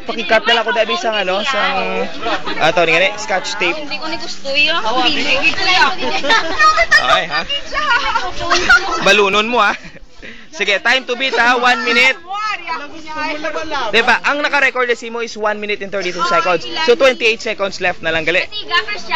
Paki-cut na lang ko dabi sang ano, sang ato ni ngani, scotch tape. Hindi ko ni gusto yun. Okay, ha? Balunon mo, ha? Sige, time to beat, ha? 1 minute. Diba, ang naka-record na mo is 1 minute and 32 seconds. So, 28 seconds left na lang, gali.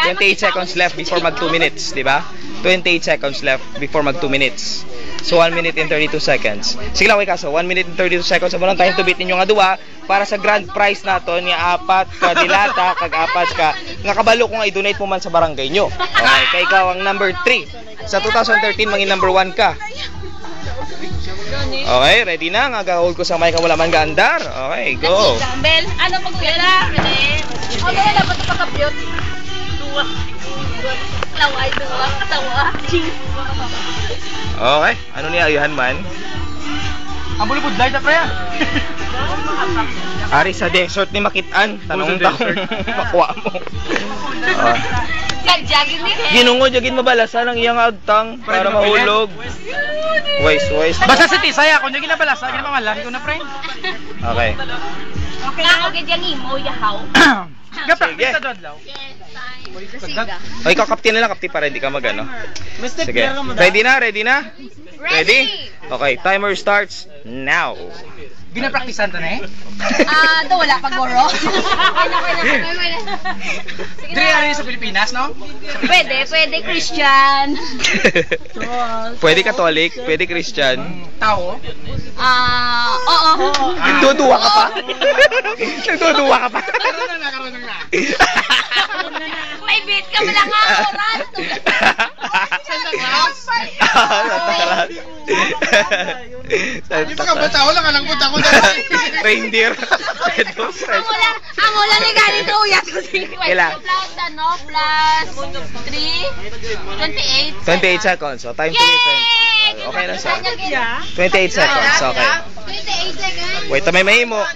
28 seconds left before mag 2 minutes, diba? 28 seconds left before mag 2 minutes. So, 1 minute and 32 seconds. Sige lang, kaso, 1 minute and 32 seconds. Sa time to beat ninyo nga duwa para sa grand prize nato ni apat ka dilata, kag-apat ka. Nga kabalo kung i-donate mo man sa barangay nyo. Okay, kay ikaw ang number 3. Sa 2013, mangin number 1 ka. Okay, ready na? Nga gahol ko sa may wala man gaandar. Okay, go. Bel, ano pag-wala? Ano wala pa ito pagka-piyot? Duwa. Laway, duwa. Katawa. Okay, ano niya ayuhan man? Ang bulipod light na pre. Ari sa desert ni makitaan. Tanong taong makuha mo. Nag-jogging din eh. Ginungod, jagin mabalasan ang iyang agtang para mahulog. Wais. Basta sa tisaya, kung yung ginabalasa, ginapamalan ko na pre. Okay. Okay na ako ganyan imo, yahaw. Ga-practice sa dodlaw. O, ikaw kapti na lang, kapti para hindi ka mag-ano. Sige, ready na? Ready? Okay, timer starts now. Gina-practicean to na eh? Ito wala pag goro. Dire rin sa Pilipinas, no? Pwede Christian. Pwede Catholic, pwede Christian. Tao? Oo. Nagduduwa ka pa? Nagduduwa ka pa? Karoon na. May beat ka mo lang nga oras. Santa Claus? Santa Claus. Di ba kabataw lang alang punta ko na. Reindeer. Amo lang ni galing ko uyat ko si Kailan? Plus 3 28 28 seconds. So, time to wait. Okay na siya. 28 seconds. Okay. 28 seconds. Wait, may mahimo. I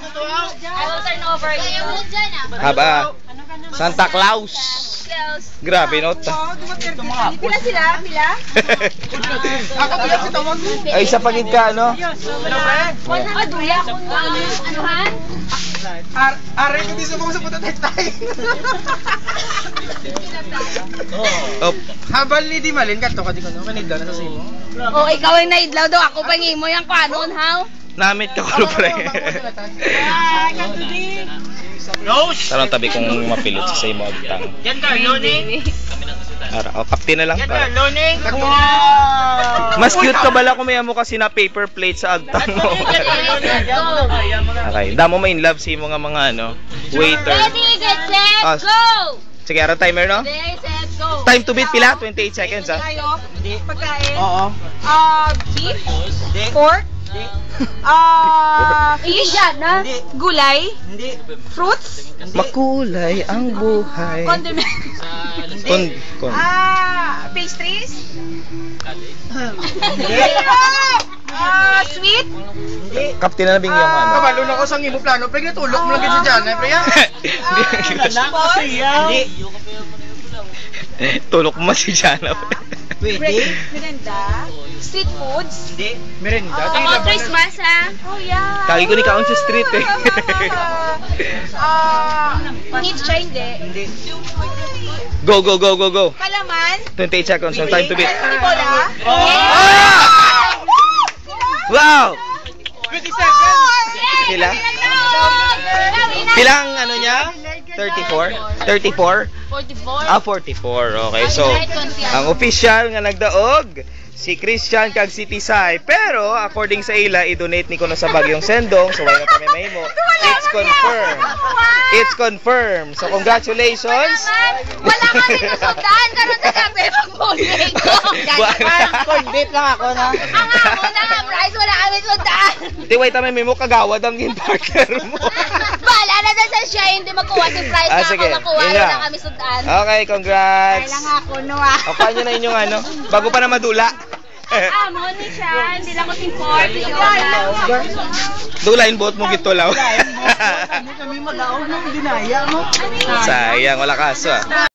will turn over you. Haba. Santa Claus. Grabe, no? Pila sila? Pila? Ako pala si tawag mo. Ay, sa pagid ka, ano? Duya kung anuhan? Aray ko di subong sa puto tayo. Oh. Habal ni Di Malin kanto ka di ko no kanigdaw na sa imo. Oh, ikaw ay naidlaw daw ako pa ngimo yang kanon how? Namit ka ko, pre. Rose. Tarong tabi kong mapilot sa imo agtang. Yan ka, Loning. Ara, o kapti na lang. Yan ka, Para. Loning. Wow. Mas cute ka bala kung may amo kasi na paper plate sa agtang mo. Okay, damo mo in love si mo nga mga ano, waiter. Ready, get set, go! Sige, ara timer, no? Ready, set, go! Time to beat pila, 28 seconds, ha? Pagkain? Oo. Beef? Pork? Fish? Gulay? Hindi. Fruits? Makulay ang buhay. Condiments? Pastries? Sweet? Kapti na nabing yung ano. Kabalo na ko sa imo plano, pre natulog mo lang gid diyan, pre ya. Hindi. Tulok mo si Jana. Pwede. Merinda? Street foods? Hindi. Merinda. Christmas ha? Oh yeah. Kagi ko ni kaon sa street eh. Pizza hindi. Go. Kalaman? 28 seconds, so time to beat. Bola? Wow! 20 seconds. Pila? Pila ang ano niya? 34? 34? 44. 44. Okay, so ang official nga nagdaog si Christian kag si Tisay. Pero according sa ila, i-donate ni kuno sa Bagyong Sendong. So wala kami mahimo. It's confirmed. It's confirmed. So congratulations. Wala kami susundan. Karoon na sabi mag-bonate ko. Convert lang ako na. Ang ako na nga prize, wala kami sundan. Di wait kami mo kagawad ang gin partner mo. Bala na sa siya, hindi makuha si prize na sige. ako makuha. Yun Wala na. kami sundan. Okay, congrats. Kailangan ako, no ah. O, paano na inyong ano? Bago pa na madula. Mo ni siya, hindi lang ko support. Dulain buot mo gito law. Kami mag-aon ng dinaya mo. Sayang, wala kaso ah.